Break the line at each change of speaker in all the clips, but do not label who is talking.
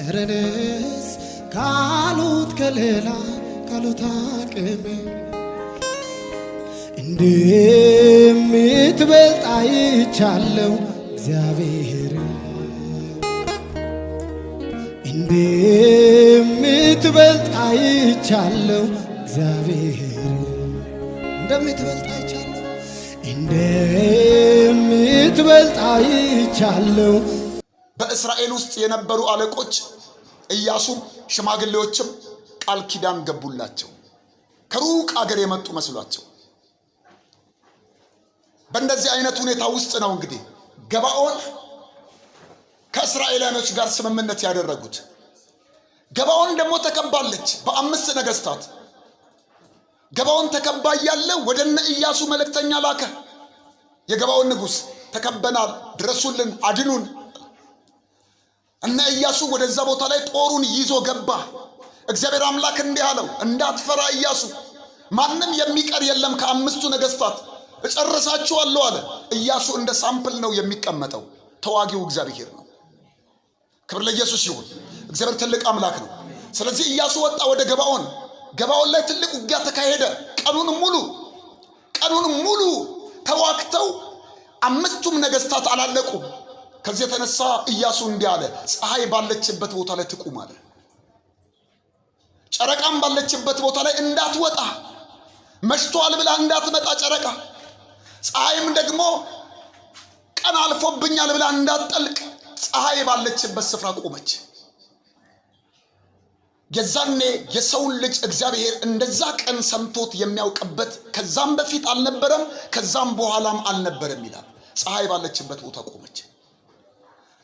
ረንስ ካሉት ከሌላ ካሉት አቅሜ እንደምትበልጥ አይቻለሁ እግዚአብሔር እንደምትበልጥ አይቻለሁ እግዚአብሔር እንደምትበልጥ አይቻለሁ እንደምትበልጥ አይቻለሁ።
በእስራኤል ውስጥ የነበሩ አለቆች ኢያሱም ሽማግሌዎችም ቃል ኪዳን ገቡላቸው። ከሩቅ አገር የመጡ መስሏቸው። በእንደዚህ አይነት ሁኔታ ውስጥ ነው እንግዲህ ገባኦን ከእስራኤላውያኖች ጋር ስምምነት ያደረጉት። ገባኦን ደግሞ ተከባለች በ5 ነገስታት። ገባኦን ተከባ ያለ ወደነ ኢያሱ መልእክተኛ ላከ። የገባኦን ንጉስ ተከበናል፣ ድረሱልን፣ አድኑን። እነ ኢያሱ ወደዛ ቦታ ላይ ጦሩን ይዞ ገባ። እግዚአብሔር አምላክ እንዲህ አለው፣ እንዳትፈራ ኢያሱ፣ ማንም የሚቀር የለም ከ5ቱ ነገስታት እጨርሳችኋለሁ አለ። ኢያሱ እንደ ሳምፕል ነው የሚቀመጠው። ተዋጊው እግዚአብሔር ነው። ክብር ለኢየሱስ ይሁን። እግዚአብሔር ትልቅ አምላክ ነው። ስለዚህ ኢያሱ ወጣ ወደ ገባኦን። ገባኦን ላይ ትልቅ ውጊያ ተካሄደ። ቀኑን ሙሉ ተዋግተው 5ቱም ነገስታት አላለቁም። ከዚህ የተነሳ ኢያሱ እንዲህ አለ፣ ፀሐይ ባለችበት ቦታ ላይ ትቁም አለ። ጨረቃም ባለችበት ቦታ ላይ እንዳትወጣ፣ መሽቷል ብላ እንዳትመጣ ጨረቃ፣ ፀሐይም ደግሞ ቀን አልፎብኛል ብላ እንዳትጠልቅ ፀሐይ ባለችበት ስፍራ ቆመች። የዛኔ የሰውን ልጅ እግዚአብሔር እንደዛ ቀን ሰምቶት የሚያውቅበት ከዛም በፊት አልነበረም፣ ከዛም በኋላም አልነበረም ይላል። ፀሐይ ባለችበት ቦታ ቆመች።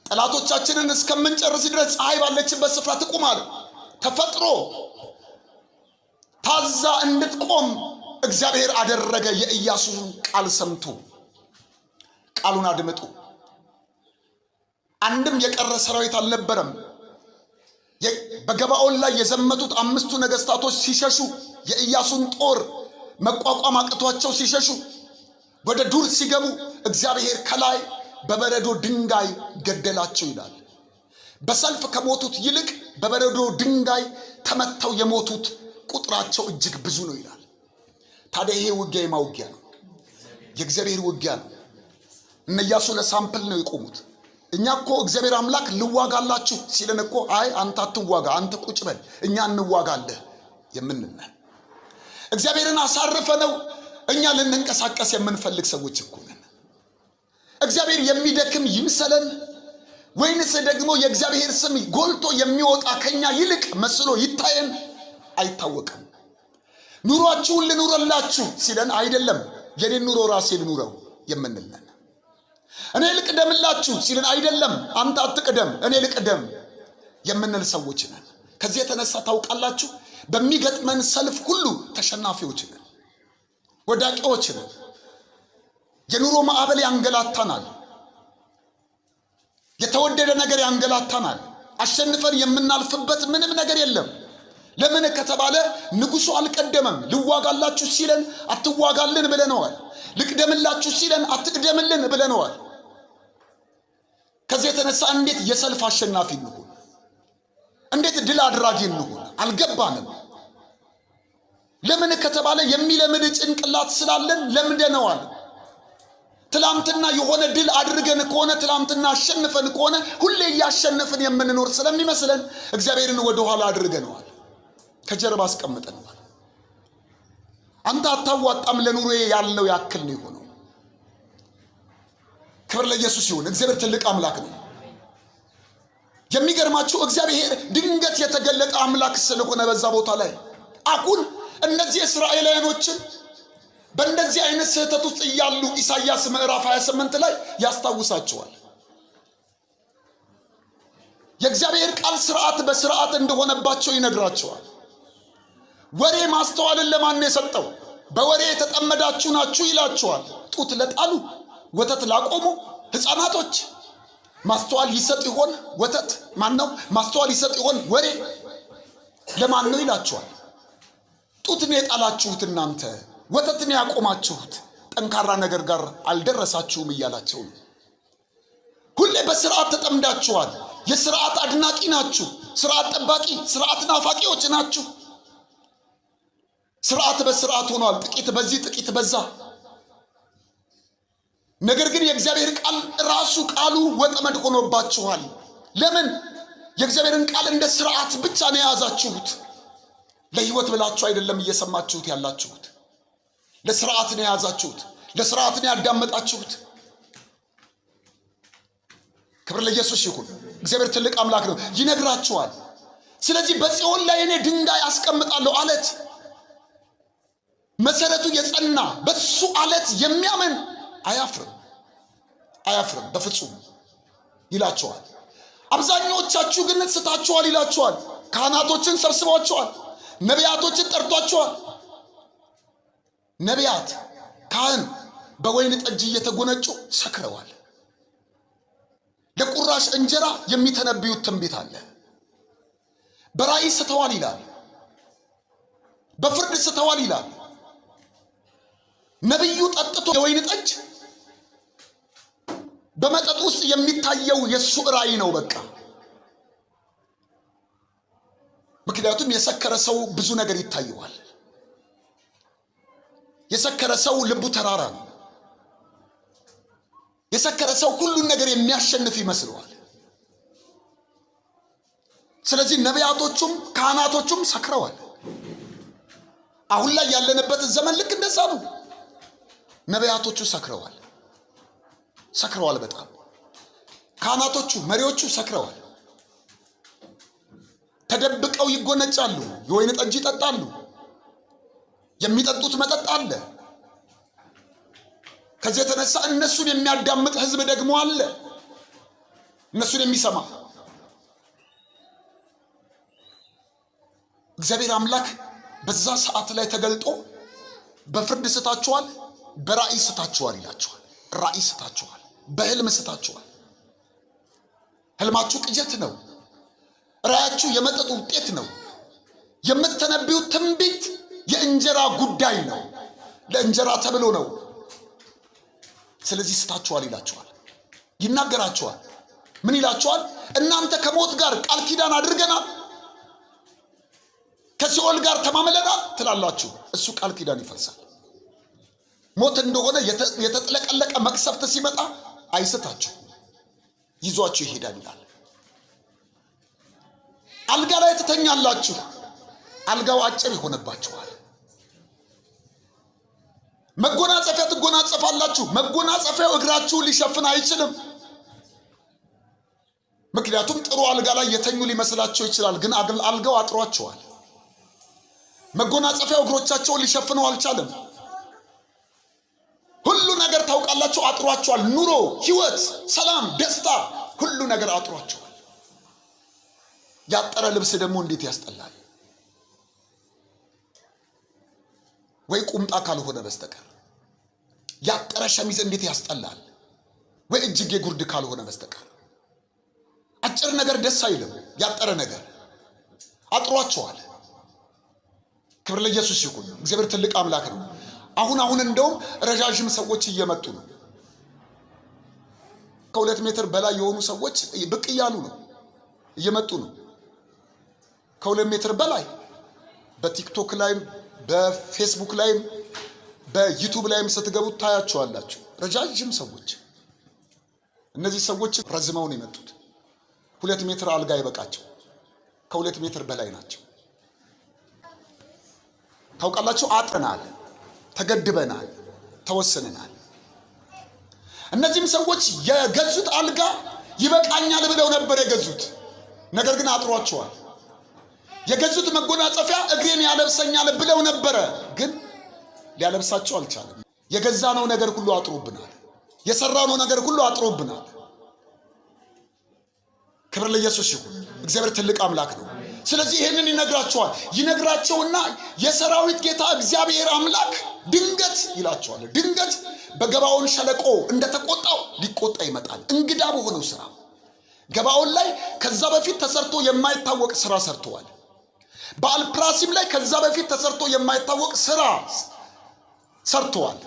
ጠላቶቻችንን እስከምንጨርስ ድረስ ፀሐይ ባለችበት ስፍራ ትቁም አለ። ተፈጥሮ ታዛ እንድትቆም እግዚአብሔር አደረገ። የኢያሱን ቃል ሰምቶ ቃሉን አድምጡ። አንድም የቀረ ሰራዊት አልነበረም። በገባኦን ላይ የዘመቱት 5ቱ ነገስታቶች ሲሸሹ፣ የኢያሱን ጦር መቋቋም አቅቷቸው ሲሸሹ፣ ወደ ዱር ሲገቡ እግዚአብሔር ከላይ በበረዶ ድንጋይ ገደላቸው ይላል። በሰልፍ ከሞቱት ይልቅ በበረዶ ድንጋይ ተመተው የሞቱት ቁጥራቸው እጅግ ብዙ ነው ይላል። ታዲያ ይሄ ውጊያ የማውጊያ ነው፣ የእግዚአብሔር ውጊያ ነው። እነ ኢያሱ ለሳምፕል ነው የቆሙት። እኛ እኮ እግዚአብሔር አምላክ ልዋጋላችሁ ሲለን እኮ አይ አንተ አትዋጋ፣ አንተ ቁጭ በል እኛ እንዋጋለህ የምንነ እግዚአብሔርን አሳርፈ ነው እኛ ልንንቀሳቀስ የምንፈልግ ሰዎች እኮ ነን። እግዚአብሔር የሚደክም ይምሰለን ወይንስ ደግሞ የእግዚአብሔር ስም ጎልቶ የሚወጣ ከኛ ይልቅ መስሎ ይታየን? አይታወቅም። ኑሯችሁን ልኑርላችሁ ሲለን አይደለም የኔን ኑሮ ራሴ ልኑረው የምንለን። እኔ ልቅደምላችሁ ሲለን አይደለም አንተ አትቅደም እኔ ልቅደም የምንል ሰዎች ነን። ከዚህ የተነሳ ታውቃላችሁ በሚገጥመን ሰልፍ ሁሉ ተሸናፊዎች ነን፣ ወዳቂዎች ነን። የኑሮ ማዕበል ያንገላታናል፣ የተወደደ ነገር ያንገላታናል። አሸንፈን የምናልፍበት ምንም ነገር የለም። ለምን ከተባለ ንጉሱ አልቀደመም። ልዋጋላችሁ ሲለን አትዋጋልን ብለነዋል። ልቅደምላችሁ ሲለን አትቅደምልን ብለነዋል። ከዚህ የተነሳ እንዴት የሰልፍ አሸናፊ እንሆን? እንዴት ድል አድራጊ እንሆን? አልገባንም። ለምን ከተባለ የሚለምድ ጭንቅላት ስላለን ለምደነዋል። ትላንትና የሆነ ድል አድርገን ከሆነ ትላንትና አሸንፈን ከሆነ ሁሌ ያሸንፈን የምንኖር ስለሚመስለን እግዚአብሔርን ወደ ኋላ አድርገነዋል፣ ከጀርባ አስቀምጠነዋል። አንተ አታዋጣም ለኑሮዬ ያለው ያክል ነው የሆነው። ክብር ለኢየሱስ ይሁን። እግዚአብሔር ትልቅ አምላክ ነው። የሚገርማችሁ እግዚአብሔር ድንገት የተገለጠ አምላክ ስለሆነ በዛ ቦታ ላይ አሁን እነዚህ እስራኤላውያኖችን በእንደዚህ አይነት ስህተት ውስጥ እያሉ ኢሳይያስ ምዕራፍ 28 ላይ ያስታውሳቸዋል። የእግዚአብሔር ቃል ስርዓት በስርዓት እንደሆነባቸው ይነግራቸዋል። ወሬ ማስተዋልን ለማን የሰጠው? በወሬ የተጠመዳችሁ ናችሁ ይላቸዋል። ጡት ለጣሉ ወተት ላቆሙ ሕፃናቶች ማስተዋል ይሰጥ ይሆን? ወተት ማን ነው? ማስተዋል ይሰጥ ይሆን? ወሬ ለማን ነው ይላቸዋል። ጡትን የጣላችሁት እናንተ ወተትን ያቆማችሁት ጠንካራ ነገር ጋር አልደረሳችሁም እያላቸው ነው። ሁሌ በስርዓት ተጠምዳችኋል። የስርዓት አድናቂ ናችሁ። ስርዓት ጠባቂ፣ ስርዓት ናፋቂዎች ናችሁ። ስርዓት በስርዓት ሆኗል። ጥቂት በዚህ ጥቂት በዛ። ነገር ግን የእግዚአብሔር ቃል ራሱ ቃሉ ወጥመድ ሆኖባችኋል። ለምን? የእግዚአብሔርን ቃል እንደ ስርዓት ብቻ ነው የያዛችሁት። ለህይወት ብላችሁ አይደለም እየሰማችሁት ያላችሁት። ለስርዓት ነው የያዛችሁት። ለስርዓት ነው ያዳመጣችሁት። ክብር ለኢየሱስ ይሁን። እግዚአብሔር ትልቅ አምላክ ነው። ይነግራችኋል። ስለዚህ በጽዮን ላይ እኔ ድንጋይ አስቀምጣለሁ፣ አለት መሰረቱ የጸና በሱ አለት የሚያምን አያፍርም፣ አያፍርም በፍጹም ይላችኋል። አብዛኞቻችሁ ግን ስታችኋል ይላችኋል። ካህናቶችን ሰብስባችኋል፣ ነቢያቶችን ጠርቷችኋል። ነቢያት፣ ካህን በወይን ጠጅ እየተጎነጩ ሰክረዋል። ለቁራሽ እንጀራ የሚተነብዩት ትንቢት አለ። በራእይ ስተዋል ይላል፣ በፍርድ ስተዋል ይላል። ነቢዩ ጠጥቶ የወይን ጠጅ በመጠጥ ውስጥ የሚታየው የሱ ራእይ ነው በቃ። ምክንያቱም የሰከረ ሰው ብዙ ነገር ይታየዋል። የሰከረ ሰው ልቡ ተራራ ነው። የሰከረ ሰው ሁሉን ነገር የሚያሸንፍ ይመስለዋል። ስለዚህ ነቢያቶቹም ካህናቶቹም ሰክረዋል። አሁን ላይ ያለንበት ዘመን ልክ እንደዛ ነው። ነቢያቶቹ ሰክረዋል፣ ሰክረዋል በጣም። ካህናቶቹ መሪዎቹ ሰክረዋል። ተደብቀው ይጎነጫሉ፣ የወይን ጠጅ ይጠጣሉ። የሚጠጡት መጠጥ አለ። ከዚህ የተነሳ እነሱን የሚያዳምጥ ህዝብ ደግሞ አለ፣ እነሱን የሚሰማ። እግዚአብሔር አምላክ በዛ ሰዓት ላይ ተገልጦ በፍርድ ስታችኋል፣ በራእይ ስታችኋል ይላችኋል። ራእይ ስታችኋል፣ በህልም ስታችኋል። ህልማችሁ ቅጀት ነው። ራእያችሁ የመጠጥ ውጤት ነው። የምትተነብዩት ትንቢት የእንጀራ ጉዳይ ነው። ለእንጀራ ተብሎ ነው። ስለዚህ ስታችኋል ይላችኋል፣ ይናገራችኋል። ምን ይላችኋል? እናንተ ከሞት ጋር ቃል ኪዳን አድርገናል፣ ከሲኦል ጋር ተማምለናል ትላላችሁ። እሱ ቃል ኪዳን ይፈርሳል። ሞት እንደሆነ የተጥለቀለቀ መቅሰፍት ሲመጣ አይስታችሁ፣ ይዟችሁ ይሄዳል ይላል። አልጋ ላይ ትተኛላችሁ፣ አልጋው አጭር ይሆንባችኋል። መጎናጸፊያ ትጎናጸፋላችሁ፣ መጎናጸፊያው እግራችሁን ሊሸፍን አይችልም። ምክንያቱም ጥሩ አልጋ ላይ የተኙ ሊመስላቸው ይችላል፣ ግን አልጋው አጥሯቸዋል። መጎናጸፊያው እግሮቻቸውን ሊሸፍነው አልቻለም። ሁሉ ነገር ታውቃላችሁ አጥሯቸዋል። ኑሮ፣ ህይወት፣ ሰላም፣ ደስታ፣ ሁሉ ነገር አጥሯቸዋል። ያጠረ ልብስ ደግሞ እንዴት ያስጠላል! ወይ ቁምጣ ካልሆነ በስተቀር ያጠረ ሸሚዝ እንዴት ያስጠላል! ወይ እጅጌ ጉርድ ካልሆነ በስተቀር አጭር ነገር ደስ አይልም። ያጠረ ነገር አጥሯቸዋል። ክብር ለኢየሱስ ይሁን። እግዚአብሔር ትልቅ አምላክ ነው። አሁን እንደውም ረዣዥም ሰዎች እየመጡ ነው። ከ2 ሜትር በላይ የሆኑ ሰዎች ብቅ እያሉ ነው፣ እየመጡ ነው። ከ2 ሜትር በላይ በቲክቶክ ላይም በፌስቡክ ላይም በዩቲዩብ ላይም ስትገቡ ታያቸዋላችሁ። ረዣዥም ሰዎች። እነዚህ ሰዎች ረዝመው ነው የመጡት። 2 ሜትር አልጋ ይበቃቸው፣ ከ2 ሜትር በላይ ናቸው። ታውቃላችሁ፣ አጥናል፣ ተገድበናል፣ ተወስነናል። እነዚህም ሰዎች የገዙት አልጋ ይበቃኛል ብለው ነበር የገዙት። ነገር ግን አጥሯቸዋል። የገዙት መጎናጸፊያ እግሬን ያለብሰኛል ብለው ነበረ፣ ግን ሊያለብሳቸው አልቻለም። የገዛነው ነገር ሁሉ አጥሮብናል። የሰራነው ነገር ሁሉ አጥሮብናል። ክብር ለኢየሱስ ይሁን። እግዚአብሔር ትልቅ አምላክ ነው። ስለዚህ ይህንን ይነግራቸዋል። ይነግራቸውና የሰራዊት ጌታ እግዚአብሔር አምላክ ድንገት ይላቸዋል። ድንገት በገባዖን ሸለቆ እንደተቆጣው ሊቆጣ ይመጣል። እንግዳ በሆነው ስራ ገባዖን ላይ ከዛ በፊት ተሰርቶ የማይታወቅ ስራ ሰርተዋል። በአልፕራሲም ላይ ከዛ በፊት ተሰርቶ የማይታወቅ ስራ ሰርተዋል።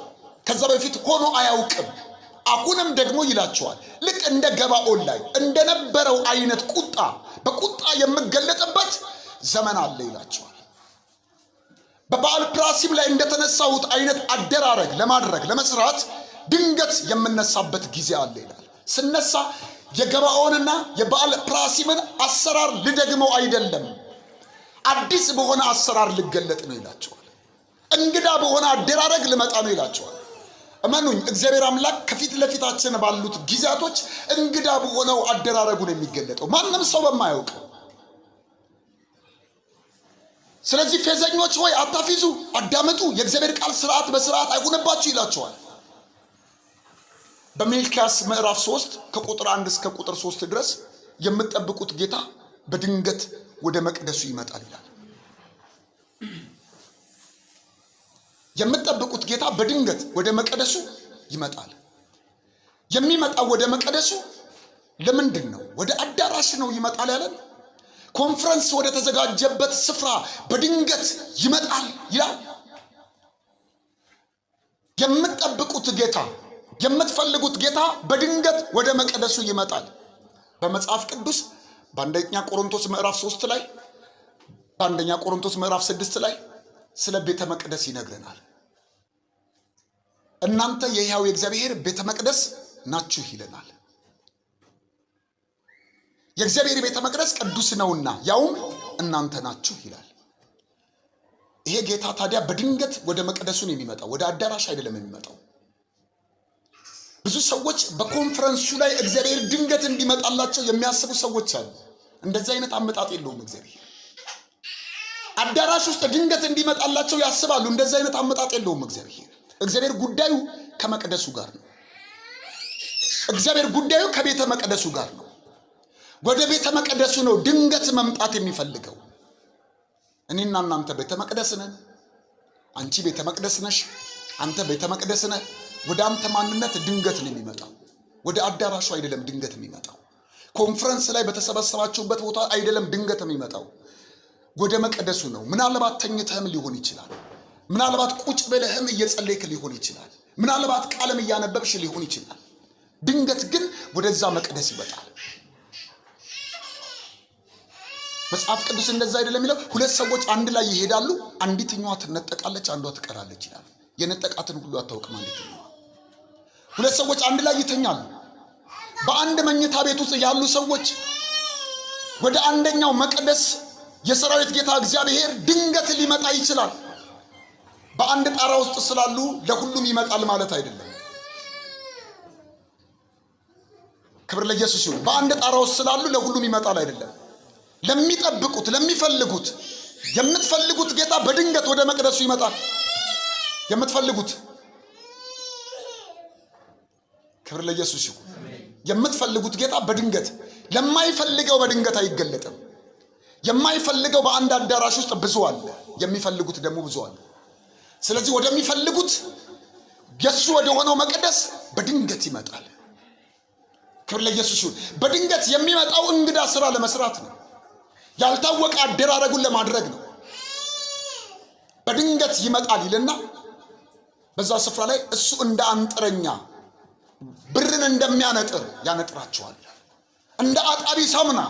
ከዛ በፊት ሆኖ አያውቅም። አሁንም ደግሞ ይላቸዋል ልክ እንደ ገባኦን ላይ እንደነበረው አይነት ቁጣ በቁጣ የምገለጥበት ዘመን አለ ይላቸዋል። በበዓል ፕራሲም ላይ እንደተነሳሁት አይነት አደራረግ ለማድረግ ለመስራት ድንገት የምነሳበት ጊዜ አለ ይላል። ስነሳ የገባኦንና የበዓል ፕራሲምን አሰራር ልደግመው አይደለም፣ አዲስ በሆነ አሰራር ልገለጥ ነው ይላቸዋል። እንግዳ በሆነ አደራረግ ልመጣ ነው ይላቸዋል። እመኑኝ እግዚአብሔር አምላክ ከፊት ለፊታችን ባሉት ጊዜያቶች እንግዳ በሆነው አደራረጉ ነው የሚገለጠው፣ ማንም ሰው በማያውቀው። ስለዚህ ፌዘኞች ሆይ አታፊዙ፣ አዳምጡ፣ የእግዚአብሔር ቃል ስርዓት በስርዓት አይሁንባችሁ ይላቸዋል። በሚልክያስ ምዕራፍ 3 ከቁጥር 1 እስከ ቁጥር 3 ድረስ የምትጠብቁት ጌታ በድንገት ወደ መቅደሱ ይመጣል ይላል። የምትጠብቁት ጌታ በድንገት ወደ መቅደሱ ይመጣል። የሚመጣው ወደ መቅደሱ ለምንድን ነው? ወደ አዳራሽ ነው ይመጣል ያለን። ኮንፈረንስ ወደ ተዘጋጀበት ስፍራ በድንገት ይመጣል ይላል። የምትጠብቁት ጌታ የምትፈልጉት ጌታ በድንገት ወደ መቅደሱ ይመጣል። በመጽሐፍ ቅዱስ በአንደኛ ቆሮንቶስ ምዕራፍ 3 ላይ በአንደኛ ቆሮንቶስ ምዕራፍ 6 ላይ ስለ ቤተ መቅደስ ይነግረናል። እናንተ የሕያው የእግዚአብሔር ቤተ መቅደስ ናችሁ ይለናል። የእግዚአብሔር ቤተ መቅደስ ቅዱስ ነውና ያውም እናንተ ናችሁ ይላል። ይሄ ጌታ ታዲያ በድንገት ወደ መቅደሱ ነው የሚመጣው፣ ወደ አዳራሽ አይደለም የሚመጣው። ብዙ ሰዎች በኮንፈረንሱ ላይ እግዚአብሔር ድንገት እንዲመጣላቸው የሚያስቡ ሰዎች አሉ። እንደዚህ አይነት አመጣጥ የለውም እግዚአብሔር። አዳራሽ ውስጥ ድንገት እንዲመጣላቸው ያስባሉ። እንደዚህ አይነት አመጣጥ የለውም እግዚአብሔር። እግዚአብሔር ጉዳዩ ከመቅደሱ ጋር ነው። እግዚአብሔር ጉዳዩ ከቤተ መቅደሱ ጋር ነው። ወደ ቤተ መቅደሱ ነው ድንገት መምጣት የሚፈልገው። እኔና እናንተ ቤተ መቅደስ ነን። አንቺ ቤተ መቅደስ ነሽ። አንተ ቤተ መቅደስ ነህ። ወደ አንተ ማንነት ድንገት ነው የሚመጣው። ወደ አዳራሹ አይደለም ድንገት የሚመጣው። ኮንፈረንስ ላይ በተሰበሰባችሁበት ቦታ አይደለም ድንገት የሚመጣው። ወደ መቅደሱ ነው። ምናልባት ተኝተህም ሊሆን ይችላል። ምናልባት ቁጭ ብለህም እየጸለይክ ሊሆን ይችላል። ምናልባት ቃልም እያነበብሽ ሊሆን ይችላል። ድንገት ግን ወደዛ መቅደስ ይመጣል። መጽሐፍ ቅዱስ እንደዛ አይደለም የሚለው። ሁለት ሰዎች አንድ ላይ ይሄዳሉ፣ አንዲትኛዋ ትነጠቃለች፣ አንዷ ትቀራለች ይላል። የነጠቃትን ሁሉ አታውቅም አንዲትኛዋ። ሁለት ሰዎች አንድ ላይ ይተኛሉ። በአንድ መኝታ ቤት ውስጥ ያሉ ሰዎች ወደ አንደኛው መቅደስ የሰራዊት ጌታ እግዚአብሔር ድንገት ሊመጣ ይችላል። በአንድ ጣራ ውስጥ ስላሉ ለሁሉም ይመጣል ማለት አይደለም። ክብር ለኢየሱስ ይሁን። በአንድ ጣራ ውስጥ ስላሉ ለሁሉም ይመጣል አይደለም። ለሚጠብቁት፣ ለሚፈልጉት፣ የምትፈልጉት ጌታ በድንገት ወደ መቅደሱ ይመጣል። የምትፈልጉት ክብር ለኢየሱስ ይሁን። የምትፈልጉት ጌታ በድንገት፣ ለማይፈልገው በድንገት አይገለጥም። የማይፈልገው በአንድ አዳራሽ ውስጥ ብዙ አለ፣ የሚፈልጉት ደግሞ ብዙ አለ። ስለዚህ ወደሚፈልጉት የሱ ወደ ሆነው መቅደስ በድንገት ይመጣል። ክብር ለኢየሱስ ይሁን። በድንገት የሚመጣው እንግዳ ስራ ለመስራት ነው። ያልታወቀ አደራረጉን ለማድረግ ነው። በድንገት ይመጣል ይልና በዛ ስፍራ ላይ እሱ እንደ አንጥረኛ ብርን እንደሚያነጥር ያነጥራቸዋል። እንደ አጣቢ ሳሙና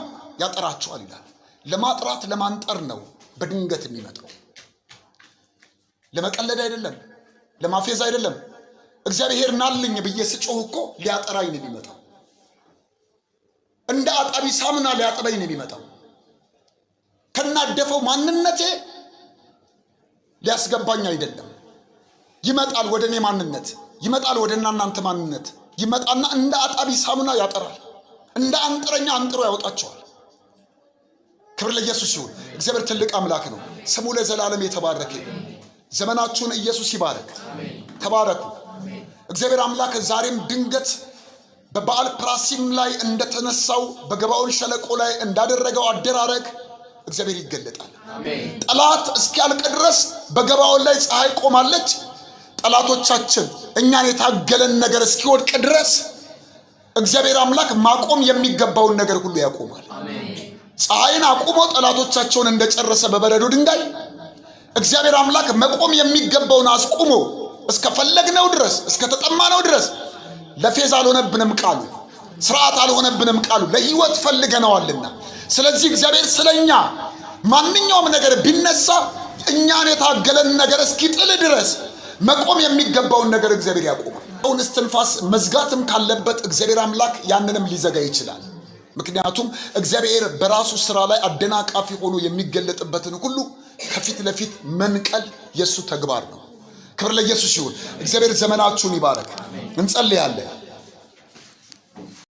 ያጠራቸዋል ይላል። ለማጥራት ለማንጠር ነው በድንገት የሚመጣው። ለመቀለድ አይደለም፣ ለማፌዝ አይደለም። እግዚአብሔር ናልኝ ብዬ ስጮህ እኮ ሊያጠራኝ ነው የሚመጣው። እንደ አጣቢ ሳሙና ሊያጥበኝ ነው የሚመጣው። ከናደፈው ማንነቴ ሊያስገባኝ አይደለም። ይመጣል ወደ እኔ ማንነት፣ ይመጣል ወደ እናንተ ማንነት። ይመጣና እንደ አጣቢ ሳሙና ያጠራል። እንደ አንጥረኛ አንጥሮ ያወጣቸዋል። ክብር ለኢየሱስ ይሁን። እግዚአብሔር ትልቅ አምላክ ነው። ስሙ ለዘላለም የተባረከ ይሁን። ዘመናችሁን ኢየሱስ ይባረክ። ተባረኩ። እግዚአብሔር አምላክ ዛሬም ድንገት በበዓል ፕራሲም ላይ እንደተነሳው በገባኦን ሸለቆ ላይ እንዳደረገው አደራረግ እግዚአብሔር ይገለጣል። ጠላት እስኪያልቅ ድረስ በገባኦን ላይ ፀሐይ ቆማለች። ጠላቶቻችን እኛን የታገለን ነገር እስኪወድቅ ድረስ እግዚአብሔር አምላክ ማቆም የሚገባውን ነገር ሁሉ ያቆማል። ፀሐይን አቁሞ ጠላቶቻቸውን እንደጨረሰ በበረዶ ድንጋይ እግዚአብሔር አምላክ መቆም የሚገባውን አስቁሞ እስከፈለግነው ድረስ እስከተጠማነው ድረስ ለፌዝ አልሆነብንም ቃሉ፣ ስርዓት አልሆነብንም ቃሉ፣ ለህይወት ፈልገነዋልና። ስለዚህ እግዚአብሔር ስለኛ ማንኛውም ነገር ቢነሳ እኛን የታገለን ነገር እስኪጥል ድረስ መቆም የሚገባውን ነገር እግዚአብሔር ያቆማል። አሁን እስትንፋስ መዝጋትም ካለበት እግዚአብሔር አምላክ ያንንም ሊዘጋ ይችላል። ምክንያቱም እግዚአብሔር በራሱ ስራ ላይ አደናቃፊ ሆኖ የሚገለጥበትን ሁሉ ከፊት ለፊት መንቀል የሱ ተግባር ነው። ክብር ለኢየሱስ ይሁን። እግዚአብሔር ዘመናችሁን ይባረክ። እንጸልያለን።